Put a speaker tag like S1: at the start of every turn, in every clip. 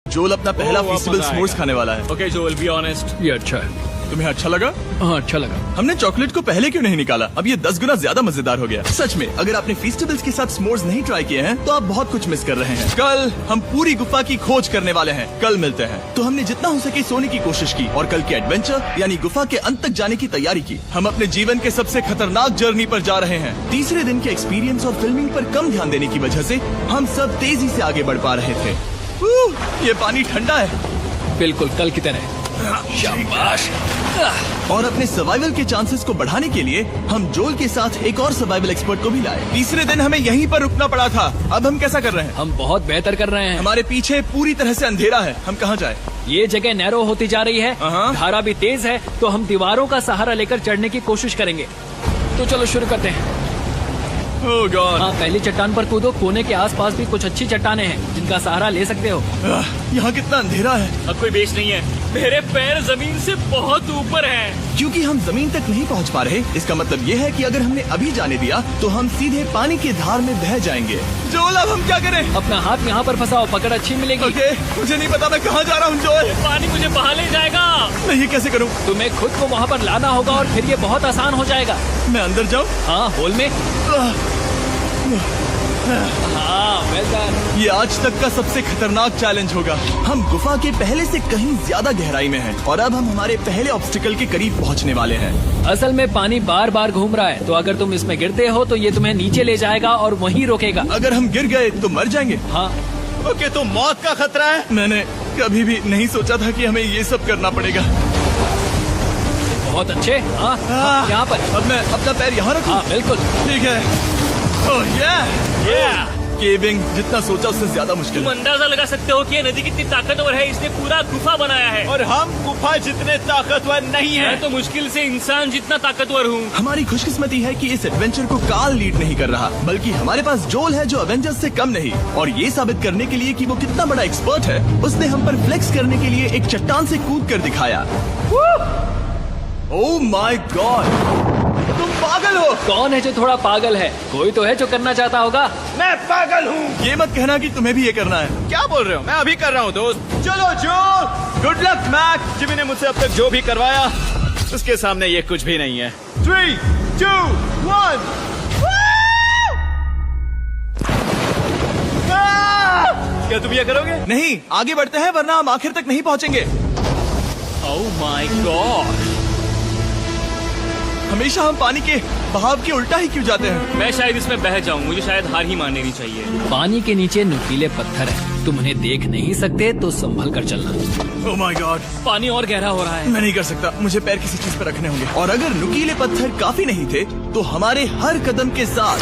S1: जोल अपना पहला फीस्टेबल स्मोर्स खाने वाला है।
S2: ओके जोल, बी ऑनेस्ट।
S3: ये अच्छा है।
S1: तुम्हें अच्छा लगा?
S3: हाँ अच्छा लगा।
S1: हमने चॉकलेट को पहले क्यों नहीं निकाला? अब ये 10 गुना ज्यादा मजेदार हो गया। सच में अगर आपने फीस्टेबल्स के साथ स्मोर्स नहीं ट्राई किए हैं तो आप बहुत कुछ मिस कर रहे हैं। कल हम पूरी गुफा की खोज करने वाले हैं। कल मिलते हैं। तो हमने जितना हो सके सोने की कोशिश की और कल के एडवेंचर यानी गुफा के अंत तक जाने की तैयारी की। हम अपने जीवन के सबसे खतरनाक जर्नी पर जा रहे हैं। तीसरे दिन के एक्सपीरियंस और फिल्मिंग पर कम ध्यान देने की वजह से हम सब तेजी से आगे बढ़ पा रहे थे। ये पानी ठंडा है।
S3: बिल्कुल कल की तरह। शाबाश।
S1: और अपने सर्वाइवल के चांसेस को बढ़ाने के लिए हम जोल के साथ एक और सर्वाइवल एक्सपर्ट को भी लाए। तीसरे दिन हमें यहीं पर रुकना पड़ा था। अब हम कैसा कर रहे हैं?
S3: हम बहुत बेहतर कर रहे हैं।
S1: हमारे पीछे पूरी तरह से अंधेरा है। हम कहाँ जाए?
S3: ये जगह नैरो होती जा रही है, धारा भी तेज है, तो हम दीवारों का सहारा लेकर चढ़ने की कोशिश करेंगे। तो चलो शुरू करते हैं।
S1: Oh God!
S3: हाँ, पहली चट्टान पर कूदो। कोने के आसपास भी कुछ अच्छी चट्टानें हैं जिनका सहारा ले सकते हो।
S1: यहाँ कितना अंधेरा है।
S2: अब कोई बेस नहीं है। मेरे पैर जमीन से बहुत ऊपर हैं।
S1: क्योंकि हम जमीन तक नहीं पहुँच पा रहे, इसका मतलब ये है कि अगर हमने अभी जाने दिया तो हम सीधे पानी की धार में बह जाएंगे। जोल, अब हम क्या करें?
S3: अपना हाथ यहाँ पर फंसाओ, पकड़ अच्छी मिलेगी।
S1: ओके, मुझे नहीं पता मैं कहाँ जा रहा हूँ। जोल,
S2: पानी मुझे बहा ले जाएगा।
S1: मैं ये कैसे करूँ?
S3: तुम्हें खुद को वहाँ पर लाना होगा और फिर ये बहुत आसान हो जाएगा।
S1: मैं अंदर जाऊँ?
S3: हाँ, होल में। हाँ, well done।
S1: ये आज तक का सबसे खतरनाक चैलेंज होगा। हम गुफा के पहले से कहीं ज्यादा गहराई में हैं और अब हम हमारे पहले ऑब्स्टिकल के करीब पहुंचने वाले हैं।
S3: असल में पानी बार बार घूम रहा है, तो अगर तुम इसमें गिरते हो तो ये तुम्हें नीचे ले जाएगा और वहीं रोकेगा।
S1: अगर हम गिर गए तो मर जाएंगे।
S3: हाँ।
S1: ओके, तो मौत का खतरा है। मैंने कभी भी नहीं सोचा था कि हमें ये सब करना पड़ेगा।
S3: बहुत अच्छे। हाँ, यहाँ पर।
S1: अब मैं अपना पैर यहाँ रखूं?
S3: हाँ बिल्कुल।
S1: ठीक है। ओह yeah! केविंग जितना सोचा उससे ज्यादा मुश्किल
S2: तुम
S1: है।
S2: अंदाजा लगा सकते हो कि ये नदी कितनी ताकतवर है। इसने पूरा गुफा बनाया है
S1: और हम गुफा जितने ताकतवर नहीं हैं।
S2: मैं तो मुश्किल से इंसान जितना ताकतवर हूँ।
S1: हमारी खुशकिस्मती है कि इस एडवेंचर को काल लीड नहीं कर रहा, बल्कि हमारे पास जोल है जो अवेंजर्स से कम नहीं। और ये साबित करने के लिए कि वो कितना बड़ा एक्सपर्ट है, उसने हम पर फ्लेक्स करने के लिए एक चट्टान से कूद कर दिखाया। ओह माय गॉड, तुम पागल हो।
S3: कौन है जो थोड़ा पागल है? कोई तो है जो करना चाहता होगा।
S1: मैं पागल हूँ। ये मत कहना कि तुम्हें भी ये करना है।
S4: क्या बोल रहे हो? मैं अभी कर रहा हूँ दोस्त।
S1: चलो जो, गुड लक मैक।
S4: जिमी ने मुझसे अब तक जो भी करवाया उसके सामने ये कुछ भी नहीं है।
S1: 3, 2, 1।
S4: क्या तुम ये करोगे?
S1: नहीं, आगे बढ़ते हैं वरना हम आखिर तक नहीं पहुँचेंगे।
S2: ओह माय गॉड,
S1: हमेशा हम पानी के बहाव के उल्टा ही क्यों जाते हैं?
S2: मैं शायद इसमें बह जाऊं। मुझे शायद हार ही मान लेनी चाहिए।
S3: पानी के नीचे नुकीले पत्थर हैं। तुम उन्हें देख नहीं सकते तो संभल कर चलना।
S1: ओह माय गॉड,
S2: पानी और गहरा हो रहा है।
S1: मैं नहीं कर सकता। मुझे पैर किसी चीज पर रखने होंगे। और अगर नुकीले पत्थर काफी नहीं थे तो हमारे हर कदम के साथ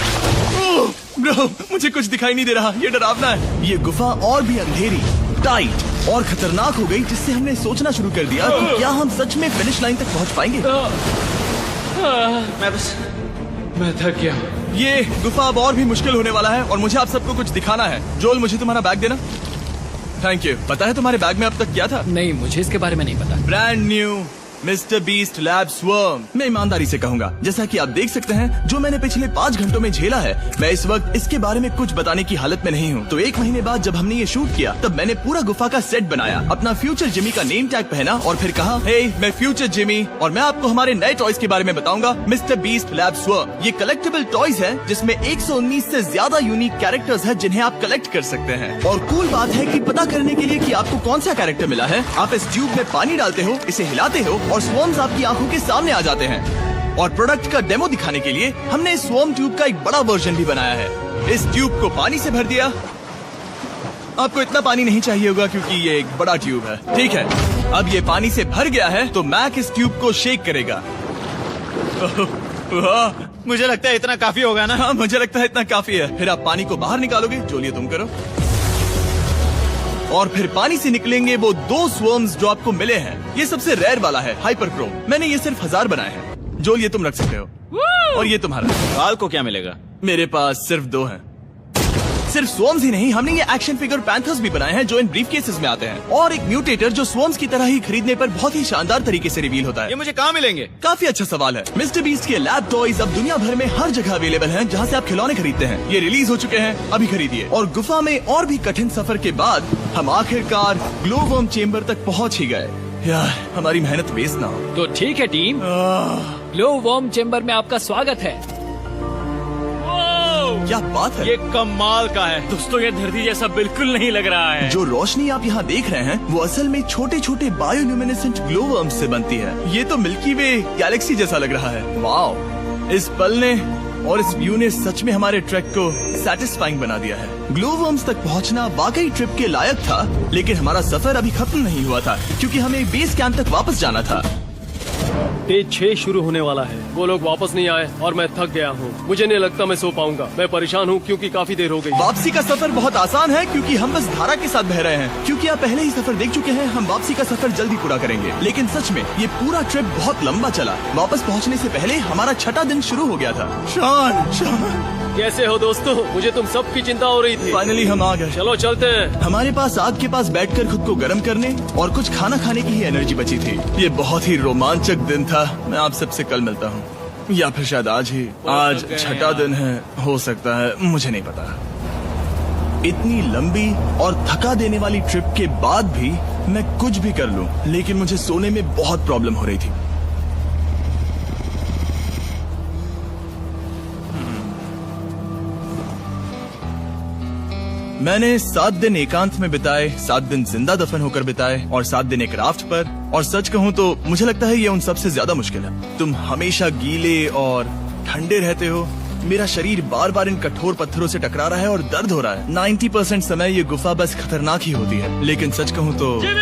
S1: ब्रो, मुझे कुछ दिखाई नहीं दे रहा। ये डरावना है। ये गुफा और भी अंधेरी, टाइट और खतरनाक हो गई, जिससे हमने सोचना शुरू कर दिया कि क्या हम सच में फिनिश लाइन तक पहुंच पाएंगे।
S4: मैं थक गया हूँ।
S1: ये गुफा अब और भी मुश्किल होने वाला है और मुझे आप सबको कुछ दिखाना है। जोल, मुझे तुम्हारा बैग देना। Thank you. पता है तुम्हारे बैग में अब तक क्या था?
S3: नहीं, मुझे इसके बारे में नहीं पता।
S1: Brand new mister beast lab swarm. मैं ईमानदारी से कहूंगा, जैसा कि आप देख सकते हैं, जो मैंने पिछले 5 घंटों में झेला है, मैं इस वक्त इसके बारे में कुछ बताने की हालत में नहीं हूँ। तो 1 महीने बाद जब हमने ये शूट किया, तब मैंने पूरा गुफा का सेट बनाया, अपना फ्यूचर जिमी का नेम टैग पहना और फिर कहा, हे मैं फ्यूचर जिमी और मैं आपको हमारे नए टॉयज के बारे में बताऊंगा, मिस्टर बीस्ट लैब स्वर्म। ये कलेक्टेबल टॉयज है जिसमें 119 से ज्यादा यूनिक कैरेक्टर्स है जिन्हें आप कलेक्ट कर सकते हैं। और कूल बात है कि पता करने के लिए कि आपको कौन सा कैरेक्टर मिला है, आप इस ट्यूब में पानी डालते हो, इसे हिलाते हो और स्वर्म्स आपकी आंखों के सामने आ जाते हैं। और प्रोडक्ट का डेमो दिखाने के लिए हमने इस स्वर्म ट्यूब का एक बड़ा वर्जन भी बनाया है। इस ट्यूब को पानी से भर दिया। आपको इतना पानी नहीं चाहिए होगा क्योंकि ये एक बड़ा ट्यूब है। ठीक है, अब ये पानी से भर गया है तो मैक इस ट्यूब को शेक करेगा।
S4: मुझे लगता है इतना काफी होगा ना?
S1: हाँ, मुझे लगता है इतना काफी है। फिर आप पानी को बाहर निकालोगे। चलिए तुम करो। और फिर पानी से निकलेंगे वो 2 स्वर्म्स जो आपको मिले हैं। ये सबसे रेयर वाला है, हाइपर क्रोम। मैंने ये सिर्फ 1000 बनाए हैं। जोल, ये तुम रख सकते हो। और ये तुम्हारा।
S4: बाल को क्या मिलेगा?
S1: मेरे पास सिर्फ 2 हैं। सिर्फ स्वॉर्म्स ही नहीं, हमने ये एक्शन फिगर पैंथर्स भी बनाए हैं जो इन ब्रीफ केसेस में आते हैं, और एक म्यूटेटर जो स्वॉर्म्स की तरह ही खरीदने पर बहुत ही शानदार तरीके से रिवील होता है।
S4: ये मुझे कहाँ मिलेंगे?
S1: काफी अच्छा सवाल है। मिस्टर बीस्ट के लैब टॉयज अब दुनिया भर में हर जगह अवेलेबल हैं जहां से आप खिलौने खरीदते हैं। ये रिलीज हो चुके हैं, अभी खरीदिए। और गुफा में और भी कठिन सफर के बाद हम आखिरकार ग्लो वर्म चेम्बर तक पहुंच ही गए। यार, हमारी मेहनत वेस्ट ना हो।
S3: तो ठीक है टीम, ग्लो वर्म चेम्बर में आपका स्वागत है।
S1: क्या बात है,
S4: ये कमाल का है।
S2: दोस्तों ये धरती जैसा बिल्कुल नहीं लग रहा है।
S1: जो रोशनी आप यहाँ देख रहे हैं वो असल में छोटे छोटे बायोल्यूमिनेसेंट ग्लो वर्म्स से बनती है। ये तो मिल्की वे गैलेक्सी जैसा लग रहा है। वाओ, इस पल ने और इस व्यू ने सच में हमारे ट्रैक को सैटिस्फाइंग बना दिया है। ग्लो वर्म्स तक पहुँचना वाकई ट्रिप के लायक था, लेकिन हमारा सफर अभी खत्म नहीं हुआ था क्योंकि हमें बेस कैंप तक वापस जाना था।
S5: डे 6 शुरू होने वाला है। वो लोग वापस नहीं आए और मैं थक गया हूँ। मुझे नहीं लगता मैं सो पाऊंगा। मैं परेशान हूँ क्योंकि काफी देर हो गई।
S1: वापसी का सफर बहुत आसान है क्योंकि हम बस धारा के साथ बह रहे हैं। क्योंकि आप पहले ही सफर देख चुके हैं, हम वापसी का सफर जल्दी पूरा करेंगे। लेकिन सच में ये पूरा ट्रिप बहुत लंबा चला। वापस पहुंचने से पहले हमारा 6वां दिन शुरू हो गया था। शान,
S5: कैसे हो दोस्तों? मुझे तुम सबकी चिंता हो रही थी।
S1: फाइनली हम आ गए।
S5: चलो चलते हैं।
S1: हमारे पास आग के पास बैठकर खुद को गर्म करने और कुछ खाना खाने की ही एनर्जी बची थी। ये बहुत ही रोमांचक दिन था। मैं आप सबसे कल मिलता हूँ, या फिर शायद आज ही। आज 6वां दिन है, हो सकता है, मुझे नहीं पता। इतनी लंबी और थका देने वाली ट्रिप के बाद भी मैं कुछ भी कर लूं, लेकिन मुझे सोने में बहुत प्रॉब्लम हो रही थी। मैंने 7 दिन एकांत में बिताए, 7 दिन जिंदा दफन होकर बिताए और 7 दिन एक राफ्ट पर। और सच कहूँ तो मुझे लगता है ये उन सबसे ज्यादा मुश्किल है। तुम हमेशा गीले और ठंडे रहते हो। मेरा शरीर बार बार इन कठोर पत्थरों से टकरा रहा है और दर्द हो रहा है। 90% समय ये गुफा बस खतरनाक ही होती है। लेकिन सच कहूँ तो मुझे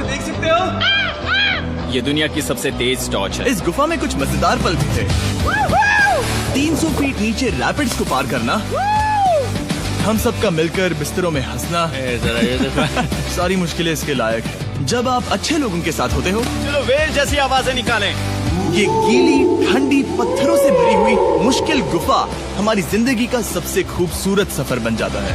S1: देख सकते हो,
S4: ये दुनिया की सबसे तेज टॉर्च है।
S1: इस गुफा में कुछ मजेदार पल भी थे। 300 फीट नीचे रैपिड्स को पार करना, हम सबका मिलकर बिस्तरों में हंसना, सारी मुश्किलें इसके लायक है जब आप अच्छे लोगों के साथ होते हो।
S4: चलो वेल जैसी आवाजें निकालें।
S1: ये गीली ठंडी पत्थरों से भरी हुई मुश्किल गुफा हमारी जिंदगी का सबसे खूबसूरत सफर बन जाता है।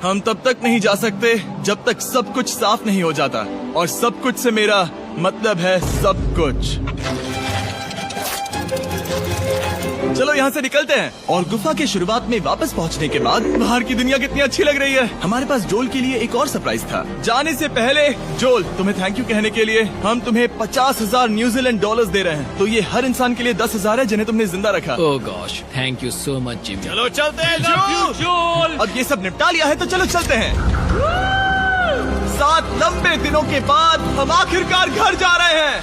S1: हम तब तक नहीं जा सकते जब तक सब कुछ साफ नहीं हो जाता, और सब कुछ से मेरा मतलब है सब कुछ। चलो यहाँ से निकलते हैं। और गुफा के शुरुआत में वापस पहुँचने के बाद बाहर की दुनिया कितनी अच्छी लग रही है। हमारे पास जोल के लिए एक और सरप्राइज था। जाने से पहले जोल, तुम्हें थैंक यू कहने के लिए हम तुम्हें 50,000 न्यूजीलैंड डॉलर्स दे रहे हैं। तो ये हर इंसान के लिए 10,000 है जिन्हें तुमने जिंदा रखा।
S3: Oh gosh, thank you so much Jimmy.
S4: चलो चलते हैं जोल।
S1: अब ये सब निपटा लिया है तो चलो चलते हैं। 7 लंबे दिनों के बाद हम आखिरकार घर जा रहे हैं।